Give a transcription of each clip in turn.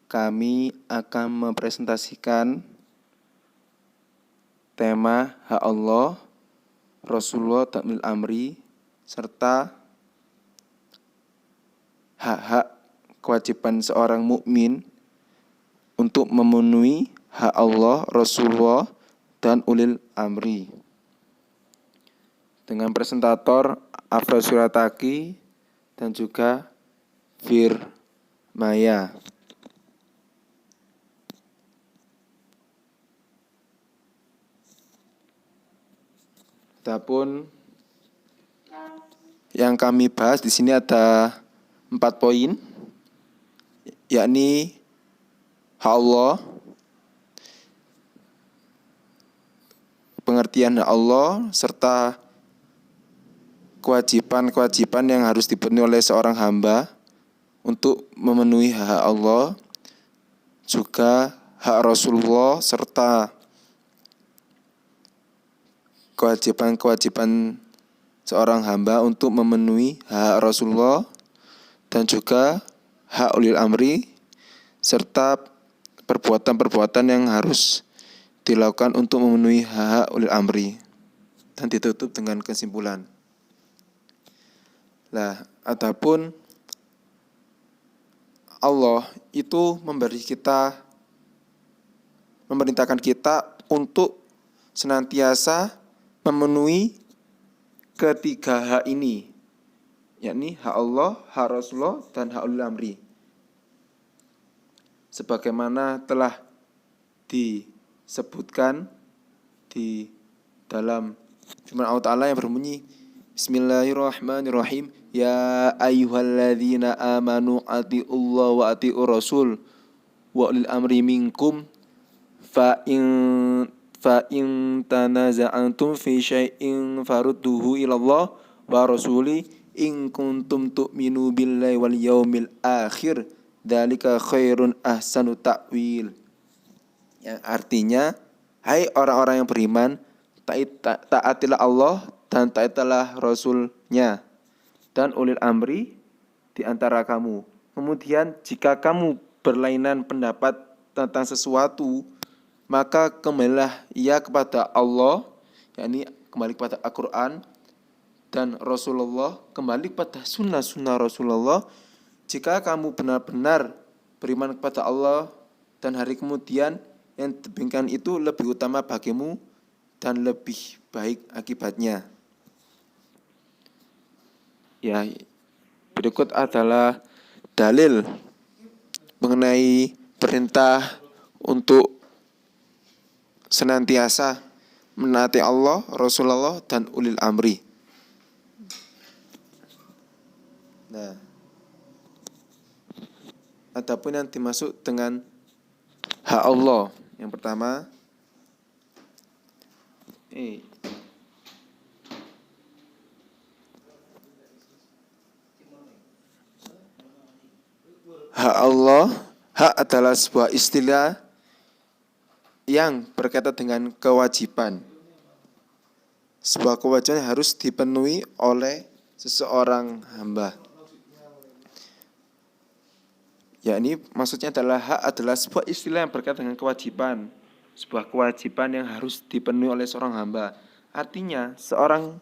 kami akan mempresentasikan tema hak Allah, Rasulullah dan ulil amri, serta hak-hak kewajiban seorang mukmin untuk memenuhi hak Allah, Rasulullah dan ulil amri. Dengan presentator Afra Surataki dan juga Fir Maya. Adapun yang kami bahas di sini ada 4 poin, yakni hak Allah, pengertian hak Allah, serta kewajiban-kewajiban yang harus dipenuhi oleh seorang hamba untuk memenuhi hak Allah, juga hak Rasulullah, serta kewajiban-kewajiban seorang hamba untuk memenuhi hak Rasulullah, dan juga hak ulil amri, serta perbuatan-perbuatan yang harus dilakukan untuk memenuhi hak ulil amri, dan ditutup dengan kesimpulan. Nah, adapun Allah itu memerintahkan kita untuk senantiasa memenuhi ketiga hak ini, yakni hak Allah, hak Rasulullah, dan hak ulil amri. Sebagaimana telah disebutkan di dalam firman Allah Ta'ala yang berbunyi, Bismillahirrahmanirrahim, Ya ayyuhalladzina amanu ati'ullah wa ati'ur rasul wa ulil amri minkum fa in tanaza'antum fi syai'in farudduhu ilallah wa rasuli in kuntum tu'minu billahi wal yaumil akhir dzalika khairun ahsanu ta'wil. Yang artinya, hai orang-orang yang beriman, taatilah Allah dan taatilah Rasul-Nya dan ulil amri di antara kamu. Kemudian jika kamu berlainan pendapat tentang sesuatu, maka kembalilah ia kepada Allah, yakni kembali kepada Al-Quran, dan Rasulullah, kembali kepada sunnah-sunnah Rasulullah. Jika kamu benar-benar beriman kepada Allah dan hari kemudian, yang demikian itu lebih utama bagimu dan lebih baik akibatnya. Ya, berikut adalah dalil mengenai perintah untuk senantiasa menaati Allah, Rasulullah, dan ulil amri. Nah, adapun yang dimaksud dengan hak Allah, yang pertama, hak Allah, hak adalah sebuah istilah yang berkaitan dengan kewajiban. Sebuah kewajiban yang harus dipenuhi oleh seseorang hamba. Yakni maksudnya adalah hak adalah sebuah istilah yang berkaitan dengan kewajiban. Sebuah kewajiban yang harus dipenuhi oleh seorang hamba. Artinya seorang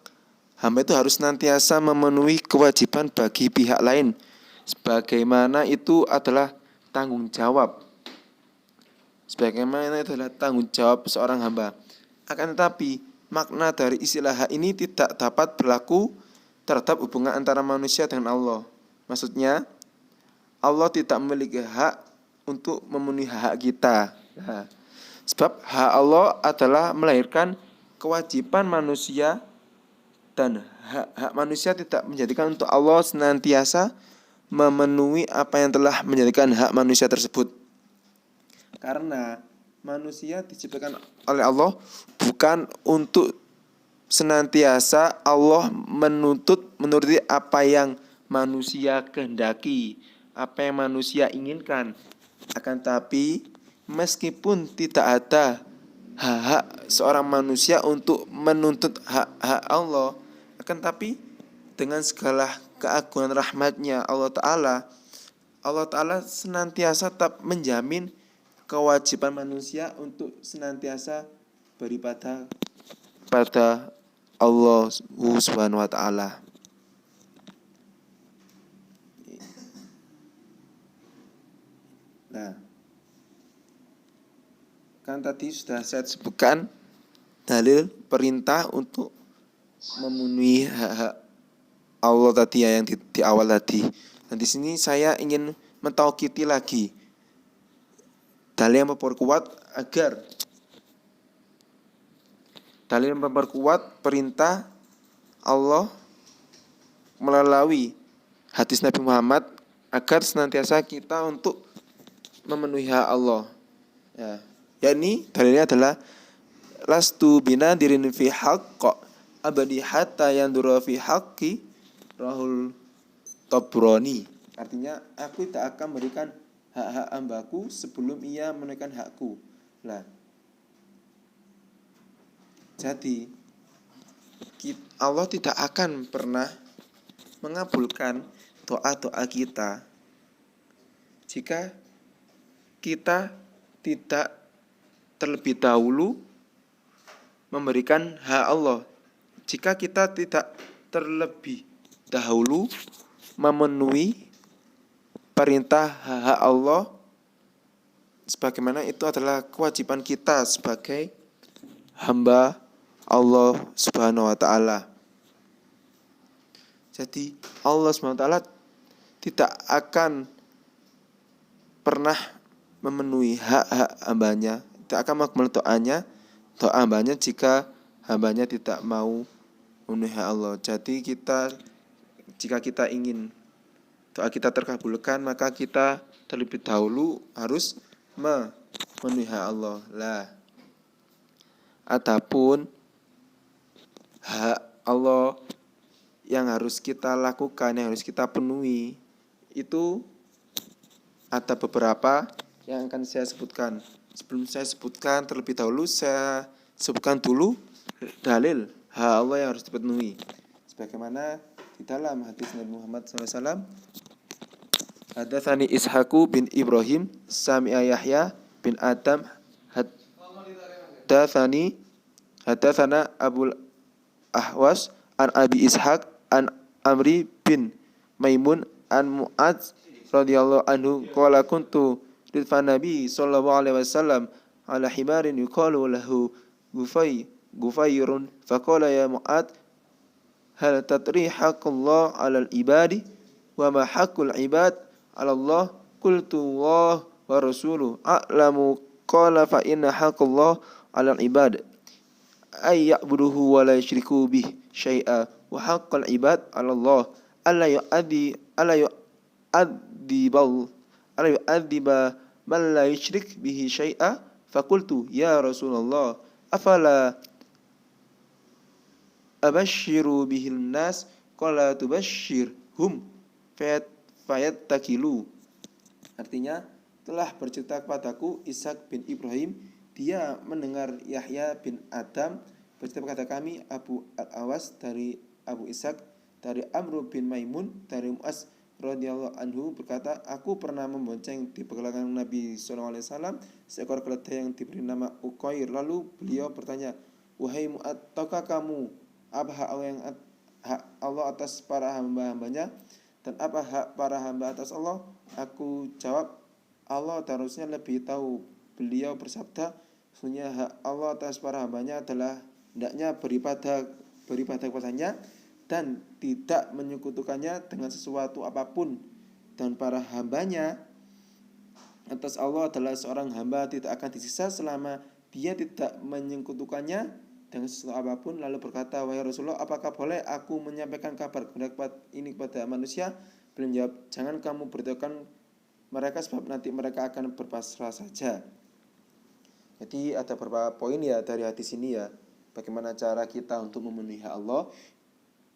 hamba itu harus senantiasa memenuhi kewajiban bagi pihak lain, sebagaimana itu adalah tanggung jawab. Sebagaimana adalah tanggung jawab seorang hamba. Akan tetapi, makna dari istilah hak ini tidak dapat berlaku terhadap hubungan antara manusia dengan Allah. Maksudnya, Allah tidak memiliki hak untuk memenuhi hak kita. Nah, sebab hak Allah adalah melahirkan kewajiban manusia, dan hak manusia tidak menjadikan untuk Allah senantiasa memenuhi apa yang telah menjadikan hak manusia tersebut. Karena manusia diciptakan oleh Allah bukan untuk senantiasa Allah menuruti apa yang manusia kehendaki, apa yang manusia inginkan. Akan tapi meskipun tidak ada hak seorang manusia untuk menuntut hak Allah, akan tapi dengan segala keagungan rahmatnya Allah Ta'ala, Allah Ta'ala senantiasa tetap menjamin kewajiban manusia untuk senantiasa beribadah pada Allah Subhanahu wa Ta'ala. Nah, kan tadi sudah saya sebutkan dalil perintah untuk memenuhi hak-hak Allah tadi ya, yang di awal tadi. Dan di sini saya ingin mentaukiti lagi dalil yang memperkuat perintah Allah melalui hadis Nabi Muhammad agar senantiasa kita untuk memenuhi hak Allah. Ya, yakni dalilnya adalah lastu binadirin fi haqq abadi hatta yandura fi haqqi rahul Tabrani. Artinya aku tidak akan memberikan hak-hak hambaku sebelum ia menunaikan hakku. Lah, jadi Allah tidak akan pernah mengabulkan doa-doa kita jika kita tidak terlebih dahulu memberikan hak Allah. Jika kita tidak terlebih dahulu memenuhi perintah hak Allah, sebagaimana itu adalah kewajiban kita sebagai hamba Allah Subhanahu wa Ta'ala. Jadi Allah Subhanahu wa Ta'ala tidak akan pernah memenuhi hak-hak hambanya, tidak akan mengabulkan doa hambanya jika hambanya tidak mau memenuhi hak Allah. Jadi jika kita ingin doa kita terkabulkan, maka kita terlebih dahulu harus memenuhi hak Allah. Lah, adapun hak Allah yang harus kita lakukan, yang harus kita penuhi, itu ada beberapa yang akan saya sebutkan. Sebelum saya sebutkan, terlebih dahulu saya sebutkan dulu dalil hak Allah yang harus dipenuhi. Sebagaimana di dalam hadis Nabi Muhammad SAW, Hadatsani Ishaqu bin Ibrahim sami'a Yahya bin Adam hadatsana Abul Ahwas an Abi Ishaq an Amri bin Maimun an Mu'adz radhiyallahu anhu qala kuntu ridfan Nabi sallallahu alaihi wasallam ala himarin yuqalu lahu Gufayrun faqala ya Mu'adz hal tatri haqqullah 'alal ibadi wa ma haqqul ibad 'ala Allah qultu Allah wa rasuluhu a'lamu qala fa inna haqqullah 'alal ibad ay ya'buduhu wa la yusyriku bih syai'a wa haqqul ibad 'ala Allah alla yu'adziba man la yusyrik bihi syai'a faqultu ya Rasulullah afala abashiru bihil nas qala tubashshirhum fayattakilu. Artinya, telah bercerita kepadaku Ishaq bin Ibrahim, dia mendengar Yahya bin Adam bercerita kepada kami Abu Al-Awas dari Abu Ishaq, dari Amr bin Maimun, dari Mu'adz radhiyallahu anhu berkata, aku pernah membonceng di belakang Nabi SAW seekor keledai yang diberi nama Uqair. Lalu beliau bertanya, wahai Mu'adz, tahukah kamu apa hak Allah atas para hamba-hambanya dan apa hak para hamba atas Allah? Aku jawab, Allah harusnya lebih tahu. Beliau bersabda, sesungguhnya hak Allah atas para hambanya adalah hendaknya beribadah kepadanya dan tidak menyekutukannya dengan sesuatu apapun, dan para hambanya atas Allah adalah seorang hamba tidak akan disisa selama dia tidak menyekutukannya dengan sesuatu apapun. Lalu berkata, wahai Rasulullah, apakah boleh aku menyampaikan kabar ini kepada manusia? Beliau menjawab, jangan kamu beritahukan mereka sebab nanti mereka akan berpasrah saja. Jadi ada beberapa poin ya dari hadis ini ya, bagaimana cara kita untuk memenuhi hak Allah,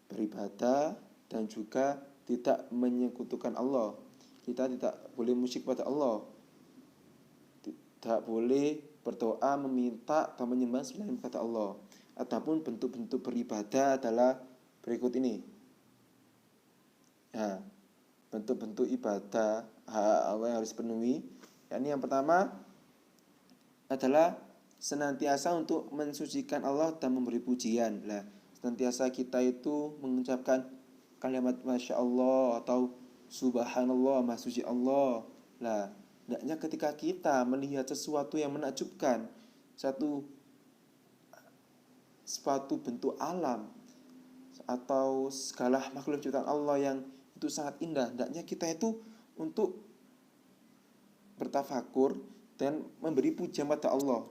beribadah dan juga tidak menyekutukan Allah. Kita tidak boleh musyrik pada Allah, tidak boleh berdoa meminta atau menyembah selain kepada Allah. Adapun bentuk-bentuk beribadah adalah berikut ini. Nah, bentuk-bentuk ibadah apa yang harus dipenuhi. Yakni yang pertama adalah senantiasa untuk mensucikan Allah dan memberi pujian. Lah, senantiasa kita itu mengucapkan kalimat Masya Allah atau Subhanallah, Maha Suci Allah. Lah, hendaknya ketika kita melihat sesuatu yang menakjubkan, suatu bentuk alam atau segala makhluk ciptaan Allah yang itu sangat indah, hendaknya kita itu untuk bertafakur dan memberi pujian pada Allah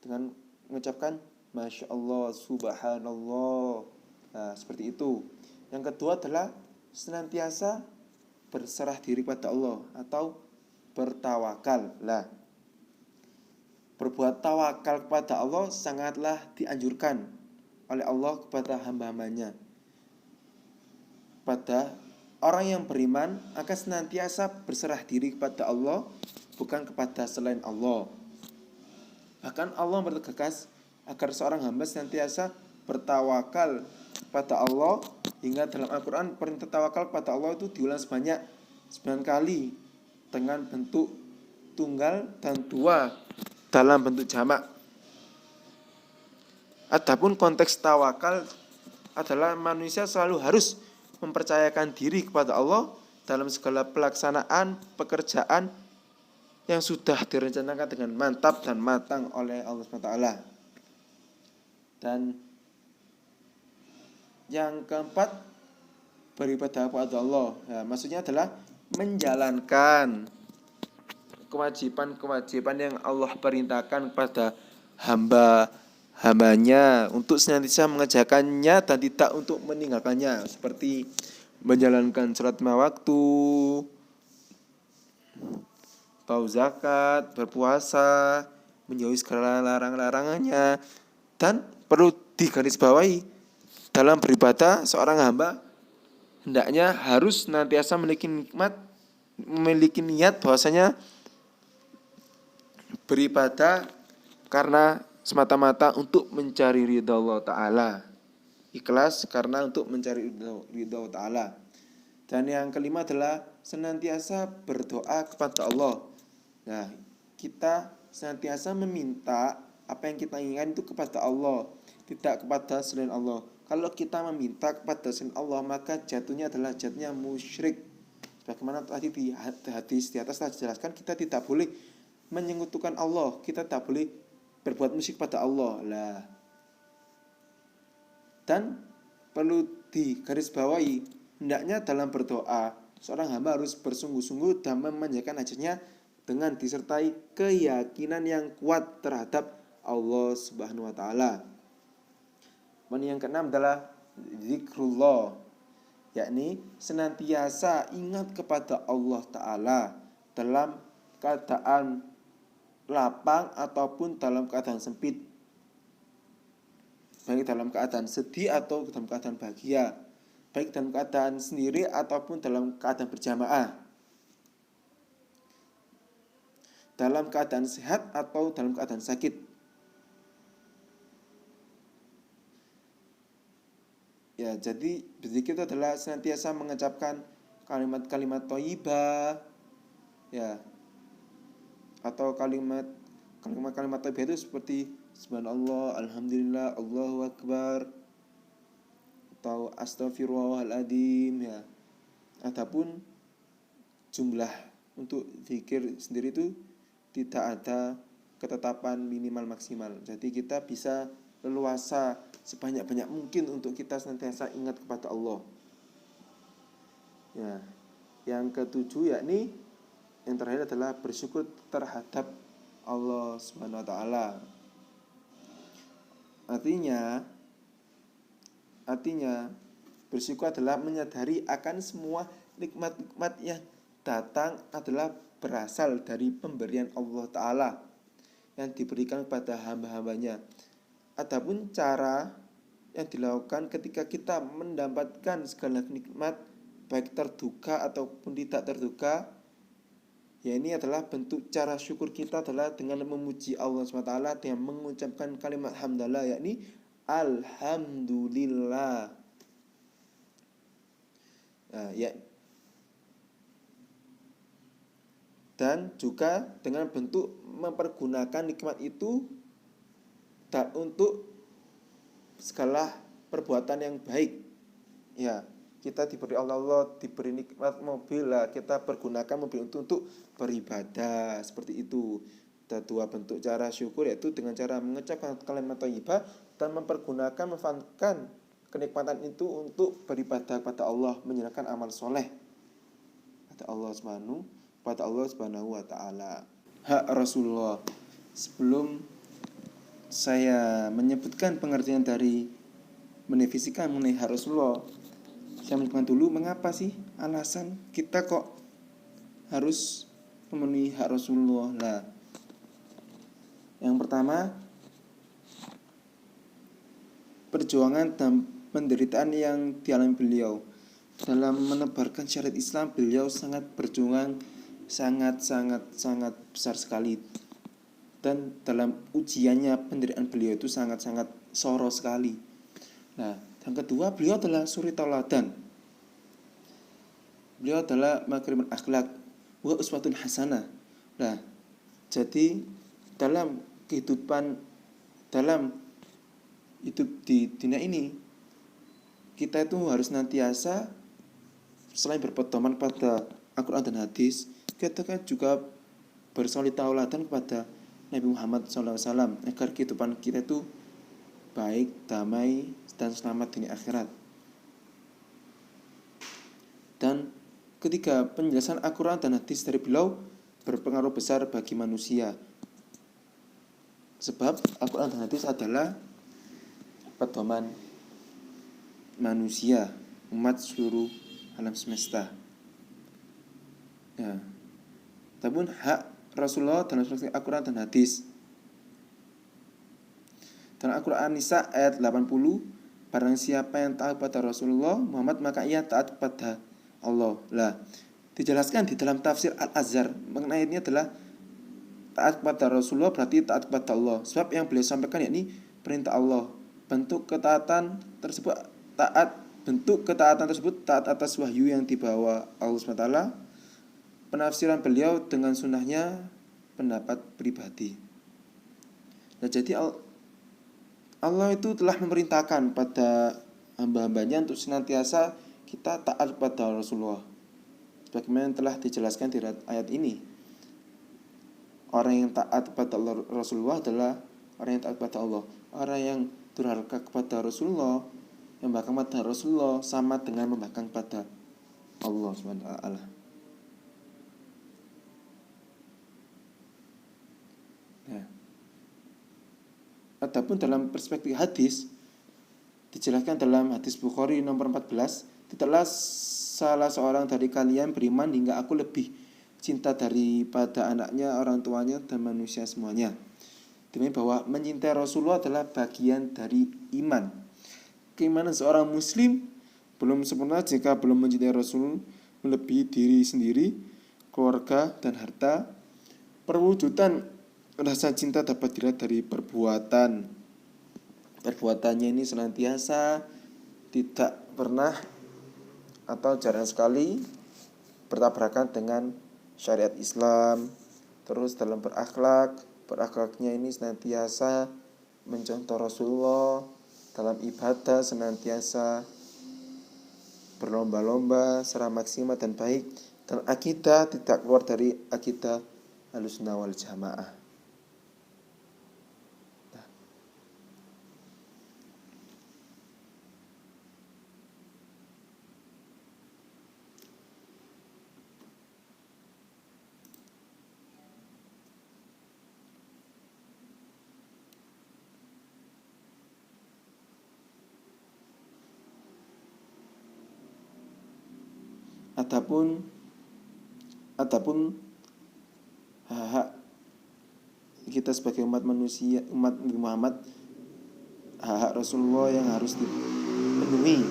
dengan mengucapkan Masya Allah, Subhanallah. Nah, seperti itu. Yang kedua adalah senantiasa berserah diri pada Allah atau bertawakal. Lah, berbuat tawakal kepada Allah sangatlah dianjurkan oleh Allah kepada hamba-hambanya. Pada orang yang beriman akan senantiasa berserah diri kepada Allah, bukan kepada selain Allah. Bahkan Allah bertegas agar seorang hamba senantiasa bertawakal kepada Allah, hingga dalam Al-Quran perintah tawakal kepada Allah itu diulang sebanyak 9 kali dengan bentuk tunggal dan dua dalam bentuk jamak. Adapun konteks tawakal adalah manusia selalu harus mempercayakan diri kepada Allah dalam segala pelaksanaan pekerjaan yang sudah direncanakan dengan mantap dan matang oleh Allah SWT. Dan yang keempat, beribadah kepada Allah. Nah, maksudnya adalah menjalankan kewajiban-kewajiban yang Allah perintahkan kepada hambanya untuk senantiasa mengerjakannya dan tidak untuk meninggalkannya, seperti menjalankan sholat lima waktu, tahu zakat, berpuasa, menjauhi segala larangan-larangannya. Dan perlu digarisbawahi, dalam beribadah seorang hamba hendaknya harus senantiasa memiliki niat bahwasanya beribadah karena semata-mata untuk mencari ridha Allah Ta'ala. Ikhlas karena untuk mencari ridha Allah Ta'ala. Dan yang kelima adalah senantiasa berdoa kepada Allah. Nah, kita senantiasa meminta apa yang kita inginkan itu kepada Allah, tidak kepada selain Allah. Kalau kita meminta kepada selain Allah, maka jatuhnya adalah jatuhnya musyrik. Bagaimana tadi di hadis di atas telah dijelaskan, kita tidak boleh menyekutukan Allah, kita tak boleh berbuat musyrik pada Allah. Lah, dan perlu digarisbawahi, hendaknya dalam berdoa seorang hamba harus bersungguh-sungguh dan memanjatkan hajatnya dengan disertai keyakinan yang kuat terhadap Allah Subhanahu wa taala. Yang keenam adalah zikrullah, yakni senantiasa ingat kepada Allah Ta'ala dalam keadaan lapang ataupun dalam keadaan sempit, baik dalam keadaan sedih atau dalam keadaan bahagia, baik dalam keadaan sendiri ataupun dalam keadaan berjamaah, dalam keadaan sehat atau dalam keadaan sakit. Ya, jadi berzikir itu adalah senantiasa mengucapkan kalimat-kalimat thayyibah, ya, atau kalimat thayyibah itu seperti subhanallah, alhamdulillah, Allahu akbar, atau astaghfirullahaladzim, ya. Adapun jumlah untuk zikir sendiri itu tidak ada ketetapan minimal maksimal. Jadi kita bisa leluasa sebanyak-banyak mungkin untuk kita senantiasa ingat kepada Allah. Ya, yang ketujuh yakni yang terakhir adalah bersyukur terhadap Allah Subhanahu wa taala. Artinya bersyukur adalah menyadari akan semua nikmat-nikmat yang datang adalah berasal dari pemberian Allah Ta'ala yang diberikan kepada hamba-hambanya. Adapun cara yang dilakukan ketika kita mendapatkan segala nikmat, baik terduga ataupun tidak terduga, ya ini adalah bentuk cara syukur kita adalah dengan memuji Allah SWT dengan mengucapkan kalimat hamdalah, yakni alhamdulillah. Nah, dan juga dengan bentuk mempergunakan nikmat itu untuk segala perbuatan yang baik. Ya, kita diberi Allah diberi nikmat mobil lah, kita pergunakan mobil untuk beribadah, seperti itu. Ada dua bentuk cara syukur, yaitu dengan cara mengucapkan kalimat thayyibah dan memanfaatkan kenikmatan itu untuk beribadah kepada Allah, menyerahkan amal soleh pada Allah Subhanahu wa taala. Hak Rasulullah. Sebelum saya menyebutkan pengertian dari mendefinisikan mengenai hak Rasulullah, saya menyebutkan dulu mengapa sih alasan kita kok harus memenuhi hak Rasulullah. Nah, yang pertama, perjuangan dan penderitaan yang dialami beliau dalam menebarkan syariat Islam. Beliau sangat berjuang, sangat besar sekali, dan dalam ujiannya penderitaan beliau itu sangat soro sekali. Nah, yang kedua, beliau adalah suri tauladan. Beliau adalah makarimul akhlak wa uswatun hasanah. Nah, jadi dalam kehidupan, dalam hidup di dunia ini, kita itu harus nantiasa selain berpedoman pada Al-Quran dan hadis, kita kan juga bersuri tauladan kepada Nabi Muhammad SAW agar kehidupan kita itu baik, damai, dan selamat dunia akhirat. Dan ketiga, penjelasan Al-Quran dan hadis dari beliau berpengaruh besar bagi manusia. Sebab Al-Quran dan hadis adalah pedoman manusia, umat seluruh alam semesta. Ya. Tapi hak Rasulullah dalam Al-Quran dan hadis. Dalam Al-Quran Nisa ayat 80, barang siapa yang taat pada Rasulullah Muhammad, maka ia taat kepada Allah. Lah, dijelaskan di dalam tafsir Al-Azhar mengenai ini adalah taat kepada Rasulullah berarti taat kepada Allah. Sebab yang beliau sampaikan yakni perintah Allah. Bentuk ketaatan tersebut taat atas wahyu yang dibawa Allah SWT. Penafsiran beliau dengan sunnahnya pendapat pribadi. Nah, jadi Allah itu telah memerintahkan pada hamba-hambanya untuk senantiasa kita taat kepada Rasulullah. Sebagaimana telah dijelaskan di ayat ini, orang yang taat kepada Rasulullah adalah orang yang taat kepada Allah. Orang yang durhaka kepada Rasulullah, yang membangkang pada Rasulullah, sama dengan membangkang pada Allah SWT. Nah, adapun dalam perspektif hadis, dijelaskan dalam hadis Bukhari nomor 14, tidaklah salah seorang dari kalian beriman hingga aku lebih cinta daripada anaknya, orang tuanya, dan manusia semuanya. Demi bahwa mencintai Rasulullah adalah bagian dari iman. Keimanan seorang muslim belum sempurna jika belum mencintai Rasul melebihi diri sendiri, keluarga, dan harta. Perwujudan rasa cinta dapat dilihat dari perbuatan. Perbuatannya ini senantiasa tidak pernah atau jarang sekali bertabrakan dengan syariat Islam. Terus dalam berakhlaknya ini senantiasa mencontoh Rasulullah. Dalam ibadah senantiasa berlomba-lomba secara maksimal dan baik. Dan akidah tidak keluar dari akidah Ahlussunnah wal Jamaah. Adapun hak kita sebagai umat manusia, umat Nabi Muhammad, hak Rasulullah yang harus dipenuhi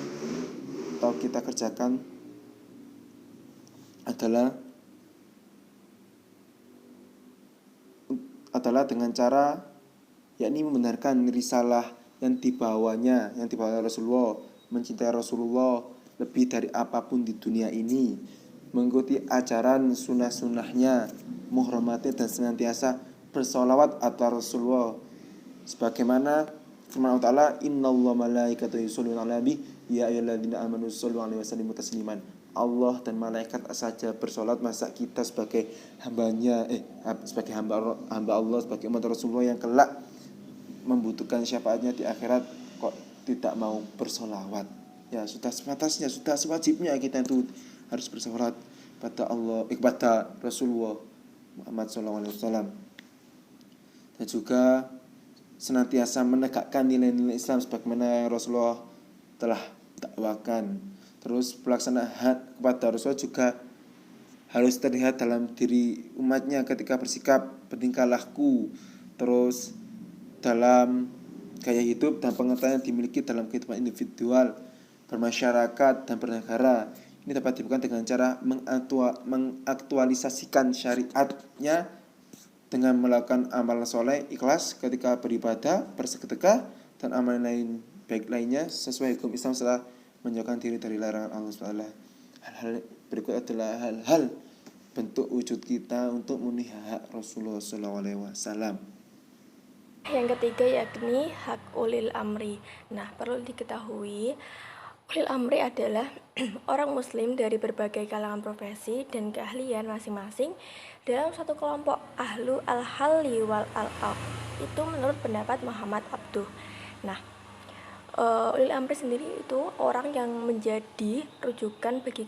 atau kita kerjakan adalah dengan cara yakni membenarkan risalah yang dibawa Rasulullah, mencintai Rasulullah lebih dari apapun di dunia ini, mengikuti ajaran sunnah-sunnahnya, menghormati dan senantiasa bersolawat atas Rasulullah. Sebagaimana firman Allah Ta'ala, innallaha malaikatahu yusholluna 'alan nabi ya ayyuhalladzina amanu shollu 'alaihi wa sallimu tasliman. Allah dan malaikat saja bersolat, masa kita sebagai hambanya sebagai hamba Allah, sebagai umat Rasulullah yang kelak membutuhkan syafaatnya di akhirat kok tidak mau bersolawat. Ya sudah sepantasnya, sudah sewajibnya kita itu harus bersolawat pada Allah, kepada Rasulullah Muhammad SAW. Dan juga senantiasa menegakkan nilai-nilai Islam sebagaimana Rasulullah telah dakwakan. Terus pelaksanaan kepada Rasulullah juga harus terlihat dalam diri umatnya ketika bersikap, bertingkah laku, terus dalam gaya hidup dan pengetahuan yang dimiliki dalam kehidupan individual, bermasyarakat dan bernegara. Ini dapat dilakukan dengan cara mengaktualisasikan syariatnya dengan melakukan amal soleh, ikhlas ketika beribadah, bersedekah dan amal lain baik lainnya sesuai hukum Islam setelah menjauhkan diri dari larangan Allah SWT. Hal-hal berikut adalah hal-hal bentuk wujud kita untuk memenuhi hak Rasulullah SAW. Yang ketiga yakni hak ulil amri. Nah, perlu diketahui ulil amri adalah orang muslim dari berbagai kalangan profesi dan keahlian masing-masing dalam satu kelompok ahlu al-halli wal al-aq. Itu menurut pendapat Muhammad Abduh. Nah, ulil amri sendiri itu orang yang menjadi rujukan bagi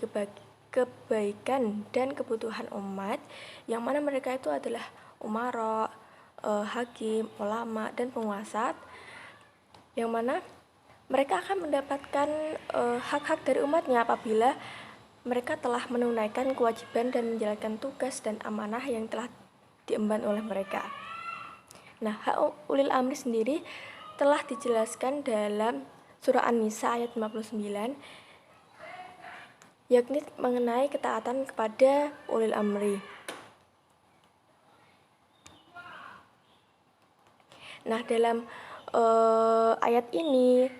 kebaikan dan kebutuhan umat, yang mana mereka itu adalah umara, hakim, ulama, dan penguasa, yang mana mereka akan mendapatkan hak-hak dari umatnya apabila mereka telah menunaikan kewajiban dan menjalankan tugas dan amanah yang telah diemban oleh mereka. Nah, hak ulil amri sendiri telah dijelaskan dalam surah An-Nisa ayat 59, yakni mengenai ketaatan kepada ulil amri. Nah, dalam ayat ini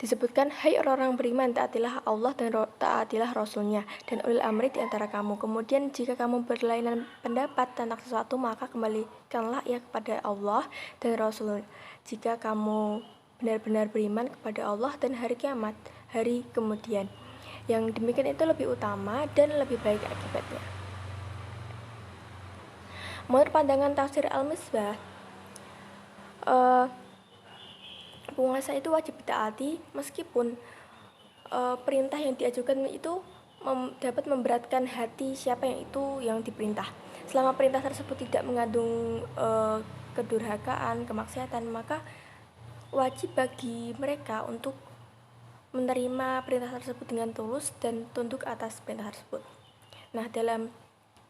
disebutkan, hai orang-orang beriman, taatilah Allah dan taatilah Rasulnya dan ulil amri di antara kamu. Kemudian jika kamu berlainan pendapat tentang sesuatu, maka kembalikanlah ia kepada Allah dan Rasul. Jika kamu benar-benar beriman kepada Allah dan hari kiamat, hari kemudian, yang demikian itu lebih utama dan lebih baik akibatnya. Menurut pandangan tafsir Al-Misbah, penguasa itu wajib ditaati meskipun perintah yang diajukan itu dapat memberatkan hati siapa yang diperintah. Selama perintah tersebut tidak mengandung kedurhakaan, kemaksiatan, maka wajib bagi mereka untuk menerima perintah tersebut dengan tulus dan tunduk atas perintah tersebut. Nah, dalam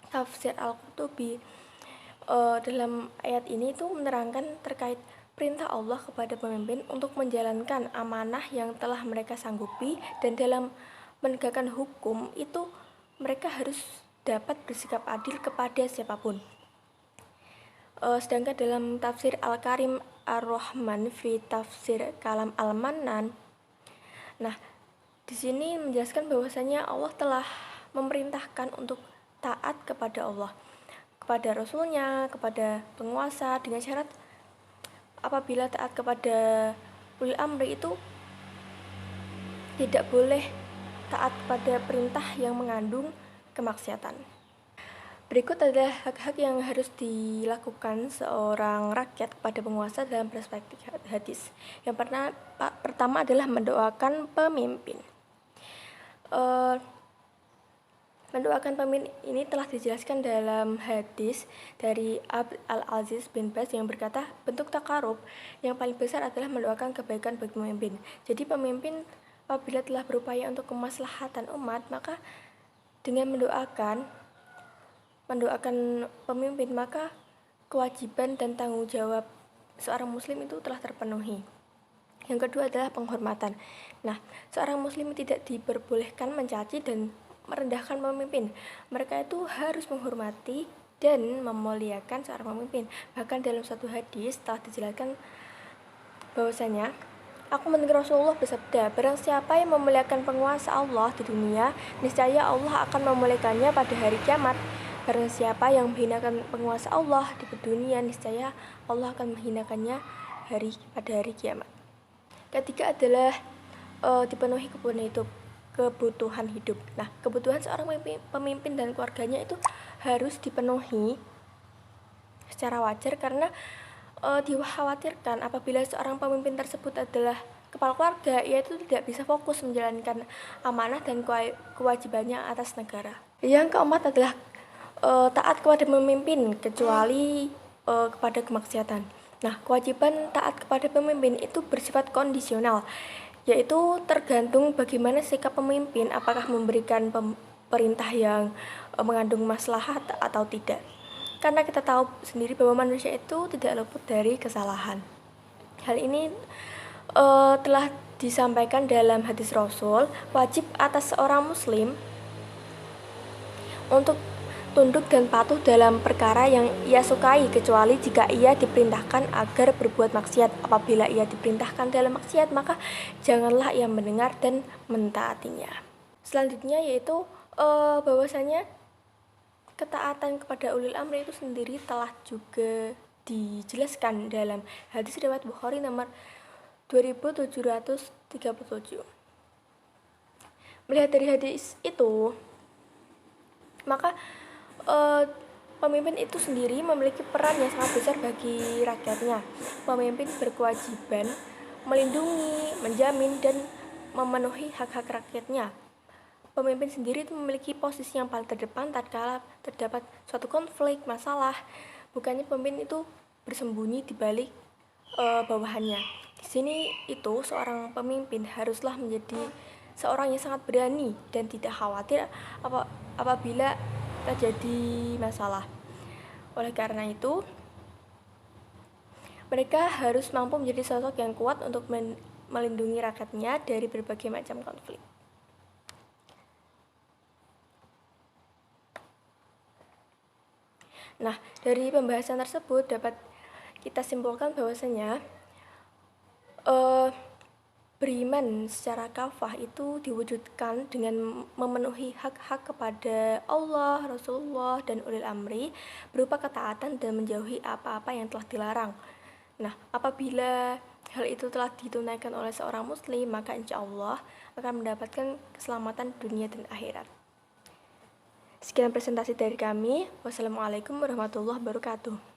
tafsir Al-Qurtubi, dalam ayat ini itu menerangkan terkait perintah Allah kepada pemimpin untuk menjalankan amanah yang telah mereka sanggupi, dan dalam menegakkan hukum itu mereka harus dapat bersikap adil kepada siapapun. Sedangkan dalam tafsir Al-Karim Ar-Rahman fi tafsir Kalam Al-Mannan, nah di sini menjelaskan bahwasanya Allah telah memerintahkan untuk taat kepada Allah, kepada Rasulnya, kepada penguasa, dengan syarat apabila taat kepada ulil amri itu tidak boleh taat pada perintah yang mengandung kemaksiatan. Berikut adalah hak-hak yang harus dilakukan seorang rakyat kepada penguasa dalam perspektif hadis. Yang pertama adalah mendoakan pemimpin. Mendoakan pemimpin ini telah dijelaskan dalam hadis dari Abd al-Aziz bin Baz yang berkata, bentuk takarub yang paling besar adalah mendoakan kebaikan bagi pemimpin. Jadi pemimpin apabila telah berupaya untuk kemaslahatan umat, maka dengan mendoakan pemimpin, maka kewajiban dan tanggung jawab seorang muslim itu telah terpenuhi. Yang kedua adalah penghormatan. Nah, seorang muslim tidak diperbolehkan mencaci dan merendahkan pemimpin. Mereka itu harus menghormati dan memuliakan seorang pemimpin. Bahkan dalam satu hadis telah dijelaskan bahwasanya Aku mendengar Rasulullah bersabda, barang siapa yang memuliakan penguasa Allah di dunia, niscaya Allah akan memuliakannya pada hari kiamat. Barang siapa yang menghinakan penguasa Allah di dunia, niscaya Allah akan menghinakannya pada hari kiamat. Ketiga adalah dipenuhi kebutuhan hidup. Nah, kebutuhan seorang pemimpin dan keluarganya itu harus dipenuhi secara wajar karena dikhawatirkan apabila seorang pemimpin tersebut adalah kepala keluarga, ia itu tidak bisa fokus menjalankan amanah dan kewajibannya atas negara. Yang keempat adalah taat kepada pemimpin kecuali kepada kemaksiatan. Nah, kewajiban taat kepada pemimpin itu bersifat kondisional, yaitu tergantung bagaimana sikap pemimpin, apakah memberikan perintah yang mengandung maslahat atau tidak. Karena kita tahu sendiri bahwa manusia itu tidak luput dari kesalahan. Hal ini telah disampaikan dalam hadis Rasul, wajib atas seorang muslim untuk tunduk dan patuh dalam perkara yang ia sukai, kecuali jika ia diperintahkan agar berbuat maksiat. Apabila ia diperintahkan dalam maksiat, maka janganlah ia mendengar dan mentaatinya. Selanjutnya yaitu bahwasanya ketaatan kepada ulil amri itu sendiri telah juga dijelaskan dalam hadis riwayat Bukhari nomor 2737. Melihat dari hadis itu, maka pemimpin itu sendiri memiliki peran yang sangat besar bagi rakyatnya. Pemimpin berkewajiban melindungi, menjamin, dan memenuhi hak-hak rakyatnya. Pemimpin sendiri itu memiliki posisi yang paling terdepan tatkala terdapat suatu konflik, masalah. Bukannya pemimpin itu bersembunyi di balik bawahannya. Di sini itu seorang pemimpin haruslah menjadi seorang yang sangat berani dan tidak khawatir apabila terjadi masalah. Oleh karena itu, mereka harus mampu menjadi sosok yang kuat untuk melindungi rakyatnya dari berbagai macam konflik. Nah, dari pembahasan tersebut dapat kita simpulkan bahwasanya beriman secara kafah itu diwujudkan dengan memenuhi hak-hak kepada Allah, Rasulullah, dan ulil amri berupa ketaatan dan menjauhi apa-apa yang telah dilarang. Nah, apabila hal itu telah ditunaikan oleh seorang muslim, maka insya Allah akan mendapatkan keselamatan dunia dan akhirat. Sekian presentasi dari kami. Wassalamualaikum warahmatullahi wabarakatuh.